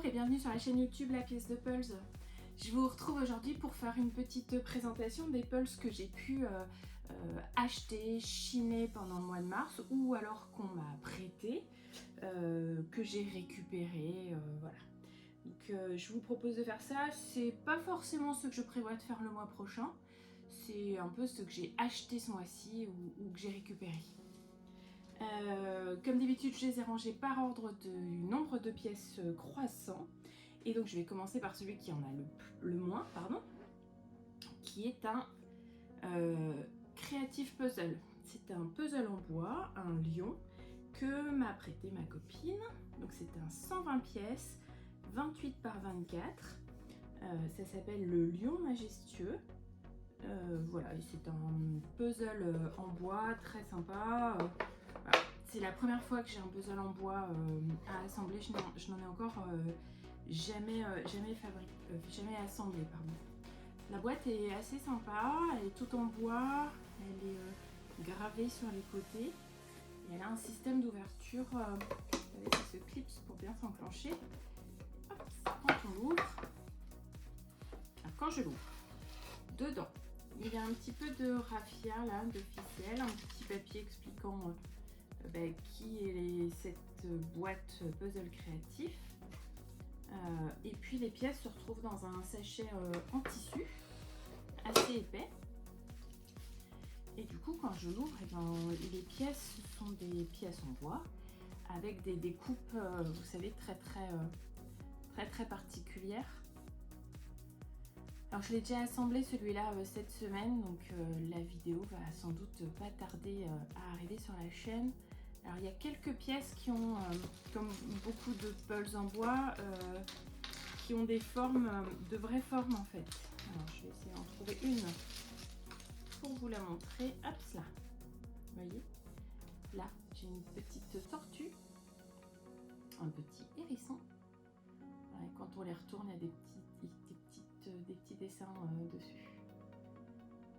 et bienvenue sur la chaîne YouTube La Pièce de Pulse. Je vous retrouve aujourd'hui pour faire une petite présentation des pulses que j'ai pu acheter, chiner pendant le mois de mars ou alors qu'on m'a prêté, que j'ai récupéré, voilà. Donc je vous propose de faire ça. C'est pas forcément ce que je prévois de faire le mois prochain, c'est un peu ce que j'ai acheté ce mois-ci ou que j'ai récupéré. Comme d'habitude, je les ai rangés par ordre du nombre de pièces croissant. Et donc je vais commencer par celui qui en a le moins, qui est un Creative Puzzle. C'est un puzzle en bois, un lion, que m'a prêté ma copine. Donc c'est un 120 pièces, 28 par 24. Ça s'appelle le lion majestueux. Voilà, c'est un puzzle en bois très sympa. Voilà. C'est la première fois que j'ai un puzzle en bois à assembler. Je n'en ai encore jamais assemblé. Pardon. La boîte est assez sympa, elle est toute en bois, elle est gravée sur les côtés et elle a un système d'ouverture avec ce clips pour bien s'enclencher. Quand on l'ouvre, quand je l'ouvre, dedans, il y a un petit peu de raffia, là, de ficelle, un petit papier expliquant qui est cette boîte puzzle créatif. Et puis les pièces se retrouvent dans un sachet en tissu assez épais. Et du coup, quand je l'ouvre, les pièces sont des pièces en bois avec des découpes, vous savez, très particulières. Alors je l'ai déjà assemblé celui-là cette semaine, donc la vidéo va sans doute pas tarder à arriver sur la chaîne. Alors il y a quelques pièces qui ont, comme beaucoup de pulls en bois, qui ont des formes, de vraies formes en fait. Alors je vais essayer d'en trouver une pour vous la montrer. Hop là, vous voyez, là j'ai une petite tortue, un petit hérisson. Ouais, quand on les retourne, il y a des petits dessins dessus.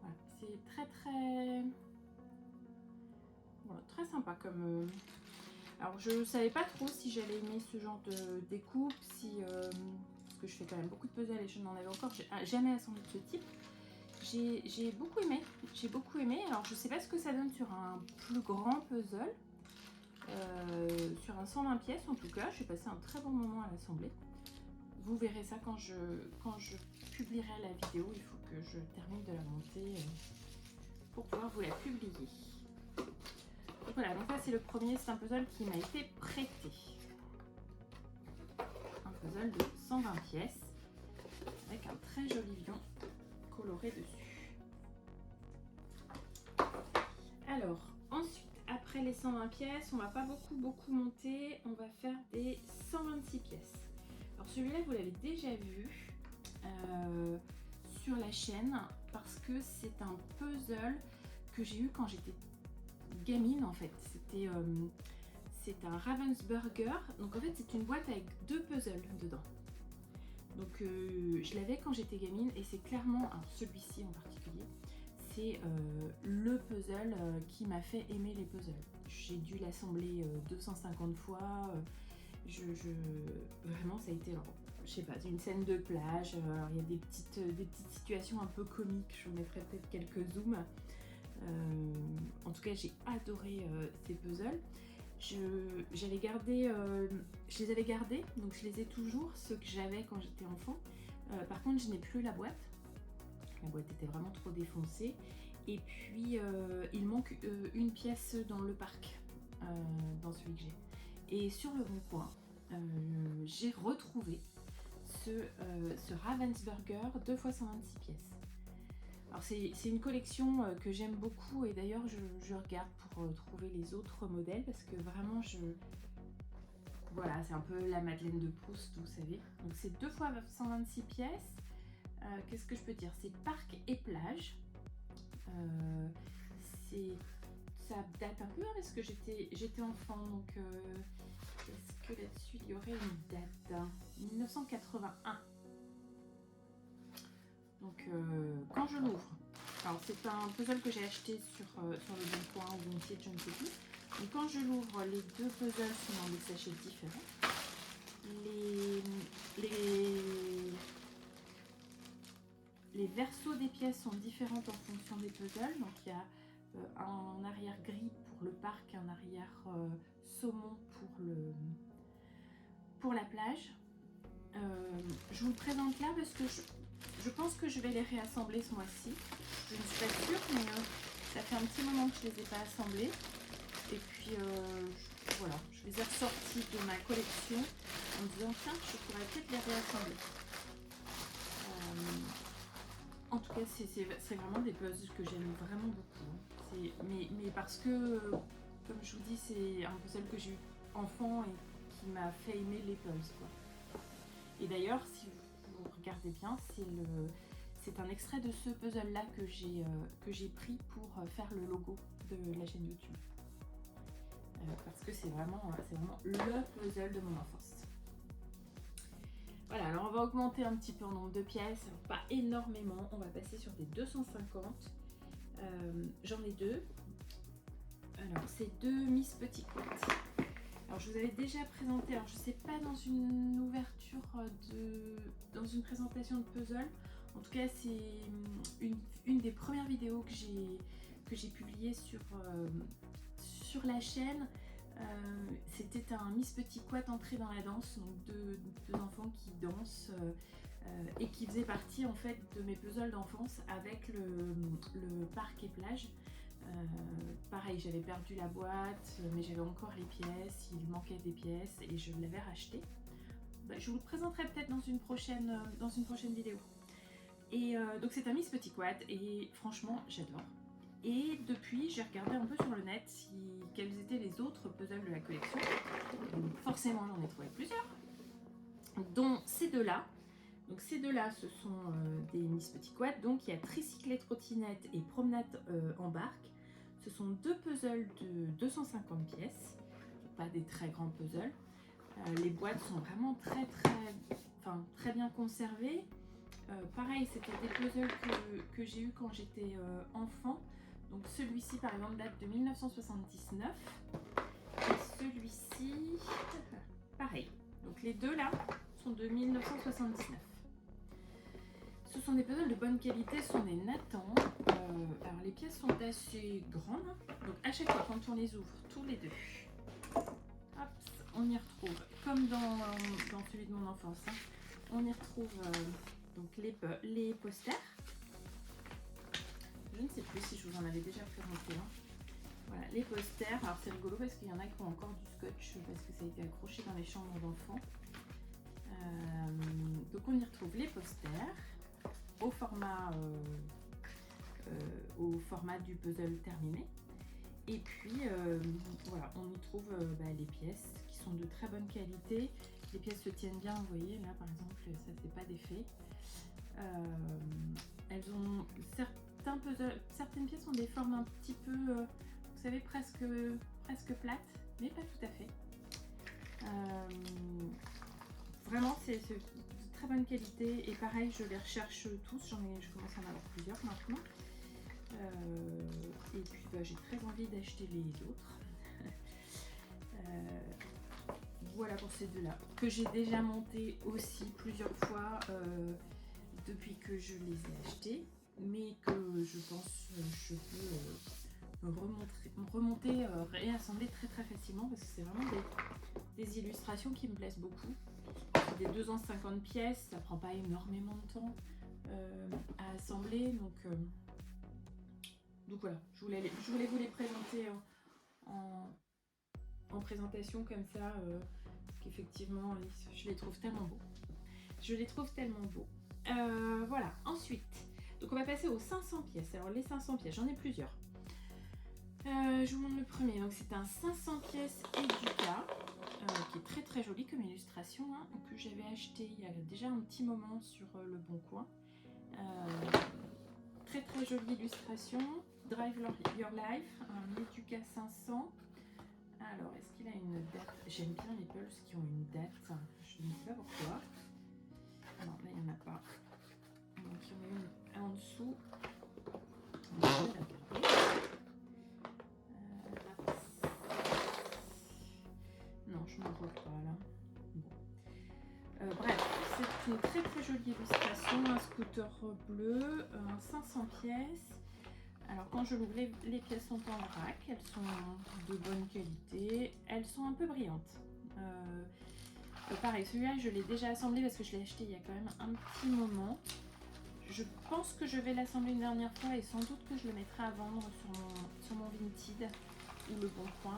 Voilà, c'est très sympa comme. Alors je savais pas trop si j'allais aimer ce genre de découpe, parce que je fais quand même beaucoup de puzzles et je n'en avais encore jamais assemblé de ce type. J'ai beaucoup aimé. Alors je sais pas ce que ça donne sur un plus grand puzzle, sur un 120 pièces en tout cas. J'ai passé un très bon moment à l'assembler. Vous verrez ça quand je publierai la vidéo. Il faut que je termine de la monter pour pouvoir vous la publier. Voilà, donc là c'est le premier, c'est un puzzle qui m'a été prêté. Un puzzle de 120 pièces avec un très joli lion coloré dessus. Alors, ensuite, après les 120 pièces, on va pas beaucoup monter, on va faire des 126 pièces. Alors celui-là, vous l'avez déjà vu sur la chaîne parce que c'est un puzzle que j'ai eu quand j'étais gamine en fait. C'est un Ravensburger. Donc en fait, c'est une boîte avec 2 puzzles dedans. Donc je l'avais quand j'étais gamine et c'est clairement, alors celui-ci en particulier, c'est le puzzle qui m'a fait aimer les puzzles. J'ai dû l'assembler 250 fois. Vraiment ça a été, alors, je sais pas, une scène de plage, alors, il y a des petites situations un peu comiques, je vous mettrai peut-être quelques zooms. En tout cas j'ai adoré ces puzzles. Je les avais gardés, donc je les ai toujours, ceux que j'avais quand j'étais enfant. Par contre je n'ai plus la boîte était vraiment trop défoncée. Et puis il manque une pièce dans le parc, dans celui que j'ai. Et sur le bon coin, j'ai retrouvé ce Ravensburger 2 x 126 pièces. Alors c'est une collection que j'aime beaucoup et d'ailleurs je regarde pour trouver les autres modèles parce que vraiment voilà, c'est un peu la Madeleine de Proust, vous savez. Donc c'est 2 x 126 pièces. Qu'est-ce que je peux dire? C'est parc et plage. Ça date un peu parce que j'étais enfant, donc est-ce que là-dessus il y aurait une date? 1981. Donc quand je l'ouvre, alors c'est un puzzle que j'ai acheté sur le Bon Coin ou Vinted, je ne sais plus. Donc quand je l'ouvre, les 2 puzzles sont dans des sachets différents. les versos des pièces sont différentes en fonction des puzzles. Donc il y a un arrière gris pour le parc, un arrière saumon pour la plage. Je vous le présente là parce que je pense que je vais les réassembler ce mois-ci. Je ne suis pas sûre, mais ça fait un petit moment que je ne les ai pas assemblés. Et puis voilà, je les ai ressortis de ma collection en me disant tiens, je pourrais peut-être les réassembler. En tout cas, c'est vraiment des puzzles que j'aime vraiment beaucoup. Mais parce que, comme je vous dis, c'est un puzzle que j'ai eu enfant et qui m'a fait aimer les puzzles, quoi. Et d'ailleurs, si vous regardez bien, c'est un extrait de ce puzzle-là que j'ai pris pour faire le logo de la chaîne YouTube. Parce que c'est vraiment le puzzle de mon enfance. Voilà, alors on va augmenter un petit peu en nombre de pièces, alors pas énormément, on va passer sur des 250. J'en ai deux. Alors c'est deux Miss Petit Couette. Alors je vous avais déjà présenté, alors je sais pas dans une ouverture dans une présentation de puzzle, en tout cas c'est une des premières vidéos que j'ai publiées sur la chaîne. C'était un Miss Petit Couette entré dans la danse, donc deux enfants qui dansent et qui faisaient partie en fait de mes puzzles d'enfance avec le parc et plage. Pareil, j'avais perdu la boîte, mais j'avais encore les pièces, il manquait des pièces et je l'avais racheté. Je vous le présenterai peut-être dans une prochaine vidéo. Et donc c'est un Miss Petit Couette et franchement j'adore. Et depuis, j'ai regardé un peu sur le net quels étaient les autres puzzles de la collection. Donc forcément, j'en ai trouvé plusieurs, dont ces deux-là. Donc ces deux-là, ce sont des Miss Petit Couette. Donc il y a tricyclette, trottinette et promenade en barque. Ce sont deux puzzles de 250 pièces, pas des très grands puzzles. Les boîtes sont vraiment très bien conservées. Pareil, c'était des puzzles que j'ai eu quand j'étais enfant. Donc celui-ci par exemple date de 1979 et celui-ci pareil. Donc les deux là sont de 1979. Ce sont des puzzles de bonne qualité, ce sont des Nathan. Alors les pièces sont assez grandes. Donc à chaque fois quand on les ouvre tous les deux, hop, on y retrouve, comme dans celui de mon enfance, hein, on y retrouve donc les posters. Je ne sais plus si je vous en avais déjà présenté. Voilà, les posters. Alors c'est rigolo parce qu'il y en a qui ont encore du scotch parce que ça a été accroché dans les chambres d'enfants. Donc on y retrouve les posters au format du puzzle terminé. Et puis voilà, on y trouve les pièces qui sont de très bonne qualité. Les pièces se tiennent bien, vous voyez là par exemple, ça ne fait pas d'effet. Elles ont certaines pièces ont des formes un petit peu, vous savez, presque plates, mais pas tout à fait. Vraiment, c'est de très bonne qualité et pareil, je les recherche tous. Je commence à en avoir plusieurs maintenant. Et puis j'ai très envie d'acheter les autres. Voilà pour ces deux-là que j'ai déjà monté aussi plusieurs fois depuis que je les ai achetés, mais que je pense je peux remonter, réassembler très facilement parce que c'est vraiment des illustrations qui me plaisent beaucoup. Des 250 pièces, ça prend pas énormément de temps à assembler, donc voilà, je voulais vous les présenter en présentation comme ça, parce qu'effectivement je les trouve tellement beaux. Voilà, ensuite donc on va passer aux 500 pièces. Alors les 500 pièces, j'en ai plusieurs. Je vous montre le premier. Donc c'est un 500 pièces Educa qui est très joli comme illustration, hein, que j'avais acheté il y a déjà un petit moment sur le Bon Coin. Très jolie illustration. Drive Your Life, un Educa 500. Alors est-ce qu'il a une date? J'aime bien les pulses qui ont une date. Je ne sais pas pourquoi. Non, là il n'y en a pas. Donc il y en a une en dessous. On va la regarder. Non, je ne vois pas là. Bon. Bref, une très très jolie illustration, un scooter bleu, 500 pièces. Alors quand je l'ouvre, les pièces sont en vrac, elles sont de bonne qualité, elles sont un peu brillantes. Pareil, celui-là je l'ai déjà assemblé parce que je l'ai acheté il y a quand même un petit moment. Je pense que je vais l'assembler une dernière fois et sans doute que je le mettrai à vendre sur mon Vinted ou le Bon Coin.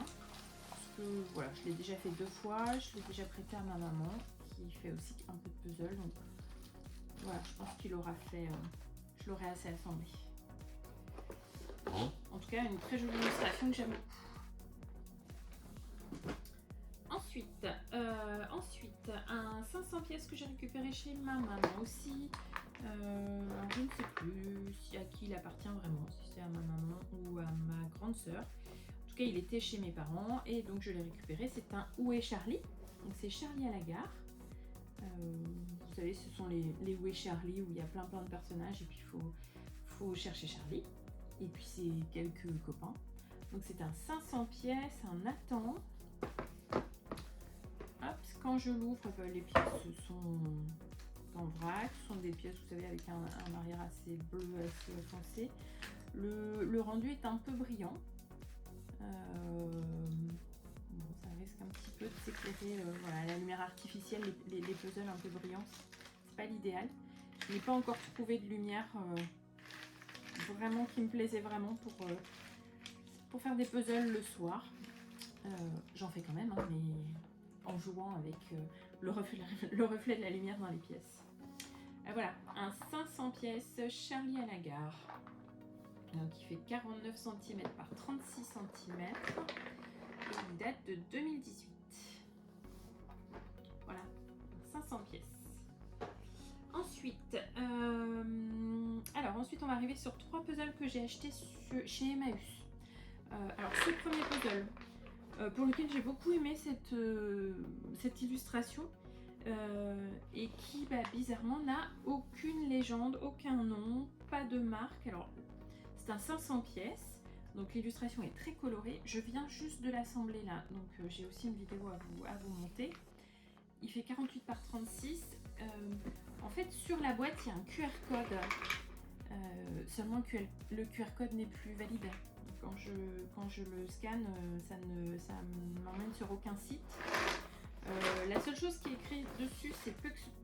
Parce que voilà, je l'ai déjà fait 2 fois, je l'ai déjà prêté à ma maman qui fait aussi un peu de puzzle. Donc voilà, je pense qu'il aura fait, je l'aurai assez assemblé. En tout cas, une très jolie illustration que j'aime beaucoup. Ensuite, un 500 pièces que j'ai récupéré chez ma maman aussi. Alors je ne sais plus à qui il appartient vraiment, si c'est à ma maman ou à ma grande sœur. En tout cas, il était chez mes parents et donc je l'ai récupéré. C'est un Où est Charlie? Donc c'est Charlie à la gare. Vous savez, ce sont les Où est Charlie où il y a plein de personnages et puis il faut chercher Charlie. Et puis c'est quelques copains. Donc c'est un 500 pièces, un Nathan. Hop, quand je l'ouvre, les pièces sont en vrac. Ce sont des pièces, vous savez, avec un arrière assez bleu, assez foncé. Le rendu est un peu brillant. Bon, ça risque un petit peu de s'éclairer. Voilà, la lumière artificielle, les puzzles un peu brillants, c'est pas l'idéal. Je n'ai pas encore trouvé de lumière vraiment qui me plaisait vraiment pour faire des puzzles le soir. J'en fais quand même, hein, mais en jouant avec le reflet de la lumière dans les pièces. Voilà, un 500 pièces Charlie à la gare. Donc il fait 49 cm par 36 cm. Et il date de 2018. Voilà, 500 pièces. Ensuite, ensuite on va arriver sur 3 puzzles que j'ai achetés chez Emmaüs. Alors ce premier puzzle, pour lequel j'ai beaucoup aimé cette illustration et qui bizarrement n'a aucune légende, aucun nom, pas de marque. Alors c'est un 500 pièces, donc l'illustration est très colorée. Je viens juste de l'assembler là, donc j'ai aussi une vidéo à vous monter. Il fait 48 par 36. En fait, sur la boîte, il y a un QR code. Seulement le QR code n'est plus valide. Quand je le scanne, ça m'emmène sur aucun site. La seule chose qui est écrite dessus, c'est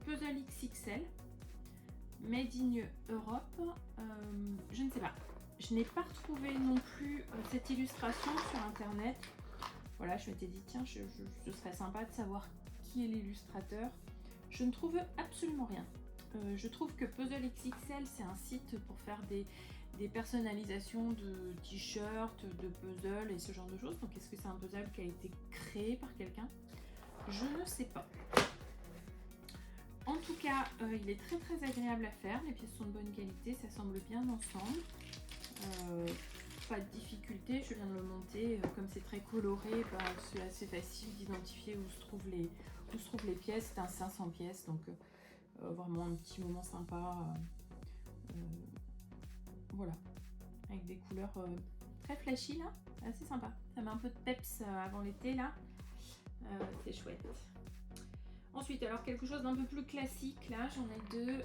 Puzzle XXL, Made in Europe. Je ne sais pas. Je n'ai pas retrouvé non plus cette illustration sur internet. Voilà, je m'étais dit, tiens, ce serait sympa de savoir qui est l'illustrateur. Je ne trouve absolument rien. Je trouve que Puzzle XXL, c'est un site pour faire des personnalisations de t-shirts, de puzzles et ce genre de choses. Donc est-ce que c'est un puzzle qui a été créé par quelqu'un? Je ne sais pas. En tout cas, il est très agréable à faire. Les pièces sont de bonne qualité, ça semble bien ensemble. Pas de difficulté, je viens de le monter. Comme c'est très coloré, c'est assez facile d'identifier où se trouvent les pièces. C'est un 500 pièces, donc vraiment un petit moment sympa. Voilà, avec des couleurs très flashy là, assez sympa. Ça met un peu de peps avant l'été là, c'est chouette. Ensuite, alors quelque chose d'un peu plus classique là, j'en ai 2.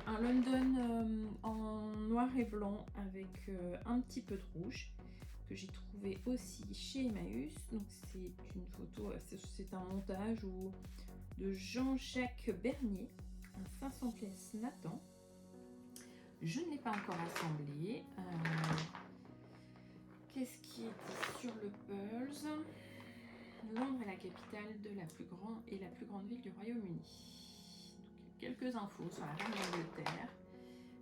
Un London en noir et blanc avec un petit peu de rouge que j'ai trouvé aussi chez Emmaüs. Donc c'est une photo, c'est un montage de Jean-Jacques Bernier, un 500 pièces Nathan. Je ne l'ai pas encore assemblé. Qu'est-ce qui est dit sur le Pulse? Londres est la capitale de la plus grande ville du Royaume-Uni. Quelques infos sur la reine d'Angleterre.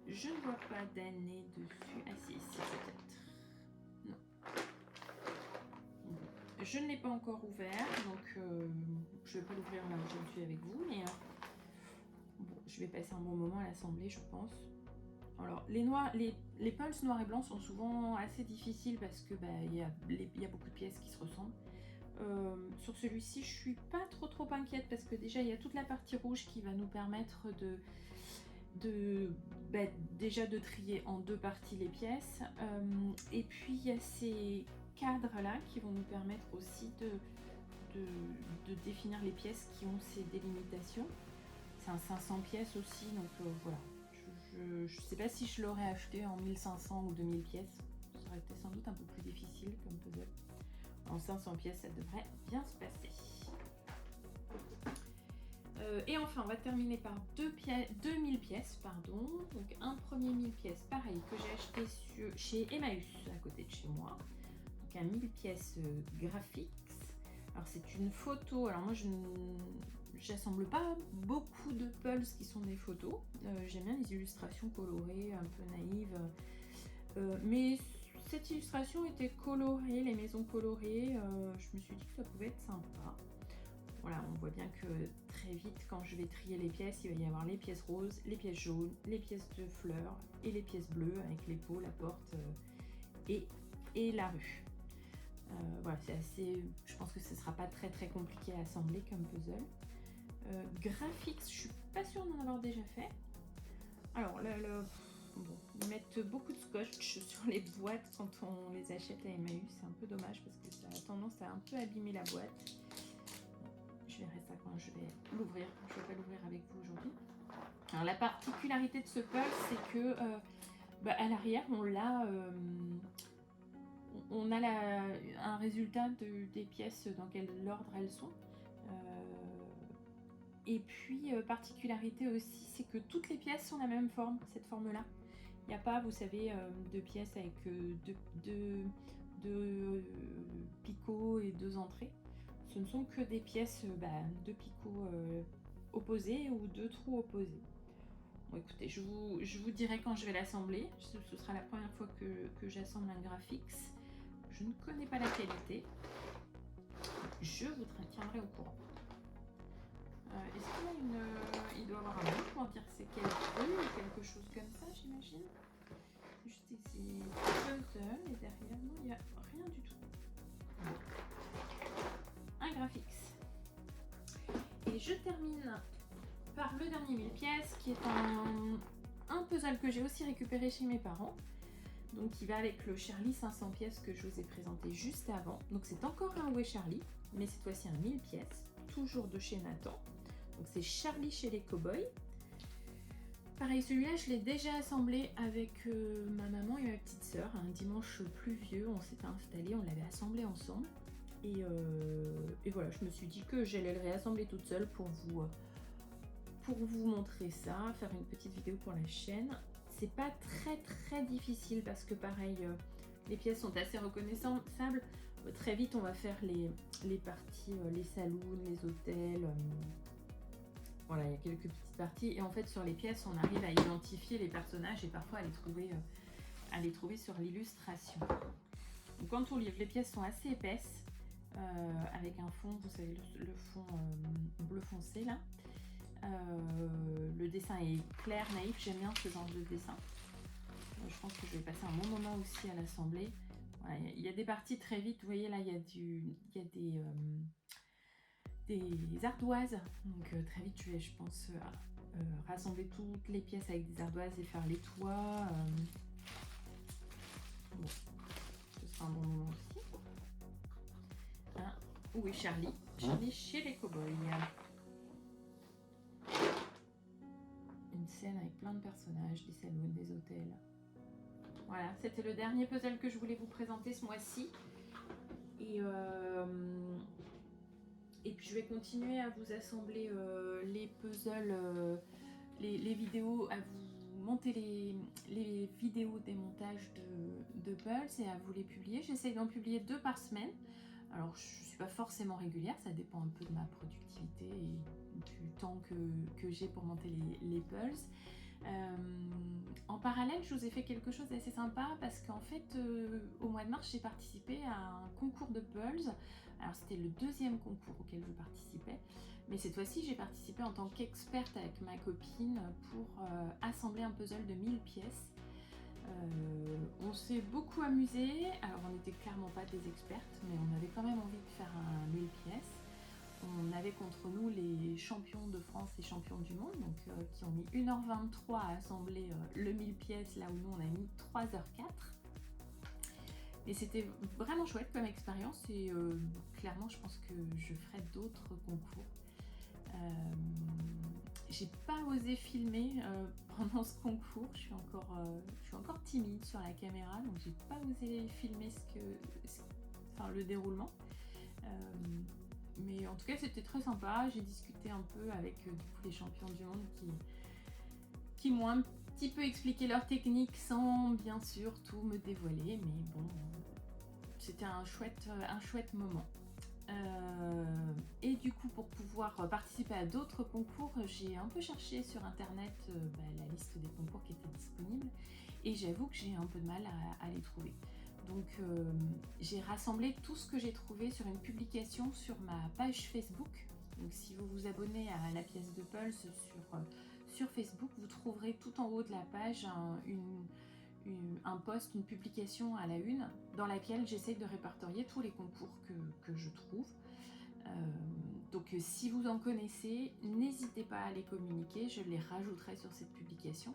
Je ne vois pas d'année dessus. Ah si, peut-être. Non. Je ne l'ai pas encore ouvert, donc je ne vais pas l'ouvrir là où je suis avec vous, mais bon, je vais passer un bon moment à l'assembler, je pense. Alors, les pulses noirs et blancs sont souvent assez difficiles parce que il y a beaucoup de pièces qui se ressemblent. Sur celui-ci, je suis pas trop inquiète parce que déjà il y a toute la partie rouge qui va nous permettre déjà de trier en 2 parties les pièces. Et puis il y a ces cadres là qui vont nous permettre aussi de définir les pièces qui ont ces délimitations. C'est un 500 pièces aussi, donc voilà. Je sais pas si je l'aurais acheté en 1500 ou 2000 pièces. Ça aurait été sans doute un peu plus difficile comme puzzle. En 500 pièces, ça devrait bien se passer. Et enfin, on va terminer par 2000 pièces, pardon. Donc un premier 1000 pièces, pareil, que j'ai acheté chez Emmaüs, à côté de chez moi. Donc un 1000 pièces graphiques. Alors c'est une photo, alors moi je n'assemble pas beaucoup de pulls qui sont des photos. J'aime bien les illustrations colorées, un peu naïves. Mais cette illustration était colorée, les maisons colorées. Je me suis dit que ça pouvait être sympa. Voilà, on voit bien que très vite, quand je vais trier les pièces, il va y avoir les pièces roses, les pièces jaunes, les pièces de fleurs et les pièces bleues avec les pots, la porte et la rue. Voilà, c'est assez. Je pense que ce sera pas très compliqué à assembler comme puzzle. Graphics, je suis pas sûre d'en avoir déjà fait. Alors, bon, ils mettent beaucoup de scotch sur les boîtes quand on les achète à Emmaüs. C'est un peu dommage parce que ça a tendance à un peu abîmer la boîte. Je verrai ça quand je vais l'ouvrir. Je vais pas l'ouvrir avec vous aujourd'hui. Alors, la particularité de ce puzzle, c'est que à l'arrière, on a un résultat des pièces dans quel ordre elles sont. Et puis, particularité aussi, c'est que toutes les pièces sont la même forme, cette forme-là. Il n'y a pas, vous savez, de pièces avec deux picots et deux entrées. Ce ne sont que des pièces, deux picots opposés ou deux trous opposés. Bon, écoutez, je vous dirai quand je vais l'assembler. Ce sera la première fois que j'assemble un graphics. Je ne connais pas la qualité. Je vous tiendrai au courant. Est-ce qu'il y a il doit y avoir un mot pour dire que c'est quel rue ou quelque chose comme ça, j'imagine. Juste ici, puzzle, et derrière, non, il n'y a rien du tout. Bon. Un graphics. Et je termine par le dernier 1000 pièces, qui est un puzzle que j'ai aussi récupéré chez mes parents. Donc qui va avec le Charlie 500 pièces que je vous ai présenté juste avant. Donc c'est encore un Où est Charlie, mais cette fois-ci un 1000 pièces, toujours de chez Nathan. Donc c'est Charlie chez les Cowboys. Pareil, celui-là je l'ai déjà assemblé avec ma maman et ma petite sœur. Un dimanche pluvieux, on s'était installé, on l'avait assemblé ensemble. Et voilà, je me suis dit que j'allais le réassembler toute seule pour vous montrer ça, faire une petite vidéo pour la chaîne. C'est pas très difficile parce que pareil, les pièces sont assez reconnaissables. Très vite, on va faire les parties, les saloons, les hôtels. Voilà, il y a quelques petites parties. Et en fait, sur les pièces, on arrive à identifier les personnages et parfois à les trouver sur l'illustration. Donc, quand on livre, les pièces sont assez épaisses, avec un fond, vous savez, le fond bleu foncé là. Le dessin est clair, naïf, j'aime bien ce genre de dessin. Je pense que je vais passer un bon moment aussi à l'assembler. Voilà, il y a des parties très vite, vous voyez là, il y a des ardoises. Donc très vite, je vais, je pense, rassembler toutes les pièces avec des ardoises et faire les toits. Bon, ce sera un bon moment aussi. Hein, où est Charlie? Charlie chez les Cowboys. Une scène avec plein de personnages, des salons, des hôtels. Voilà, c'était le dernier puzzle que je voulais vous présenter ce mois-ci. Et puis je vais continuer à vous assembler les puzzles, les vidéos, à vous monter les vidéos des montages de puzzles et à vous les publier. J'essaye d'en publier 2 par semaine. Alors je ne suis pas forcément régulière, ça dépend un peu de ma productivité et du temps que j'ai pour monter les puzzles. En parallèle, je vous ai fait quelque chose d'assez sympa parce qu'en fait, au mois de mars, j'ai participé à un concours de puzzles. Alors c'était le 2e concours auquel je participais, mais cette fois-ci, j'ai participé en tant qu'experte avec ma copine pour assembler un puzzle de 1000 pièces. On s'est beaucoup amusé. Alors on n'était clairement pas des expertes, mais on avait quand même envie de faire un 1000 pièces. On avait contre nous les champions de France et champions du monde, donc qui ont mis 1h23 à assembler le 1000 pièces, là où nous on a mis 3h04. Et c'était vraiment chouette comme expérience et clairement je pense que je ferai d'autres concours. J'ai pas osé filmer pendant ce concours, je suis encore timide sur la caméra, donc j'ai pas osé filmer le déroulement. Mais en tout cas c'était très sympa, j'ai discuté un peu avec du coup, les champions du monde qui m'ont un petit peu expliqué leur technique sans bien sûr tout me dévoiler, mais bon, c'était un chouette moment. Et du coup, pour pouvoir participer à d'autres concours, j'ai un peu cherché sur internet la liste des concours qui étaient disponibles, et j'avoue que j'ai un peu de mal à les trouver. Donc j'ai rassemblé tout ce que j'ai trouvé sur une publication sur ma page Facebook. Donc si vous vous abonnez à la pièce de Pulse sur Facebook, vous trouverez tout en haut de la page un post, une publication à la une, dans laquelle j'essaie de répertorier tous les concours que je trouve. Donc si vous en connaissez, n'hésitez pas à les communiquer, je les rajouterai sur cette publication.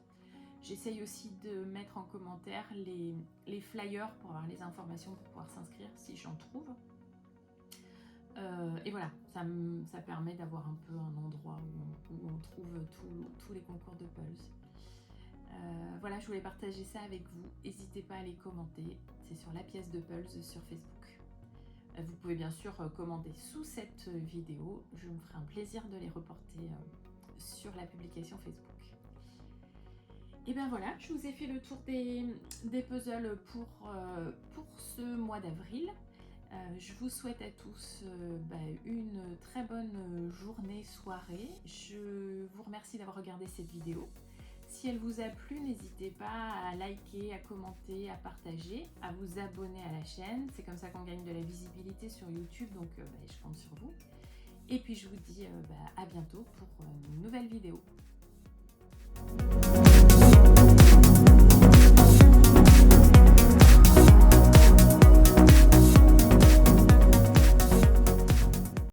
J'essaye aussi de mettre en commentaire les flyers pour avoir les informations pour pouvoir s'inscrire si j'en trouve. Et voilà, ça permet d'avoir un peu un endroit où on trouve tous les concours de Pulse. Voilà, je voulais partager ça avec vous. N'hésitez pas à les commenter. C'est sur la pièce de Pulse sur Facebook. Vous pouvez bien sûr commenter sous cette vidéo. Je me ferai un plaisir de les reporter sur la publication Facebook. Et ben voilà, je vous ai fait le tour des puzzles pour ce mois d'avril. Je vous souhaite à tous une très bonne journée, soirée. Je vous remercie d'avoir regardé cette vidéo. Si elle vous a plu, n'hésitez pas à liker, à commenter, à partager, à vous abonner à la chaîne. C'est comme ça qu'on gagne de la visibilité sur YouTube, donc je compte sur vous. Et puis je vous dis à bientôt pour une nouvelle vidéo.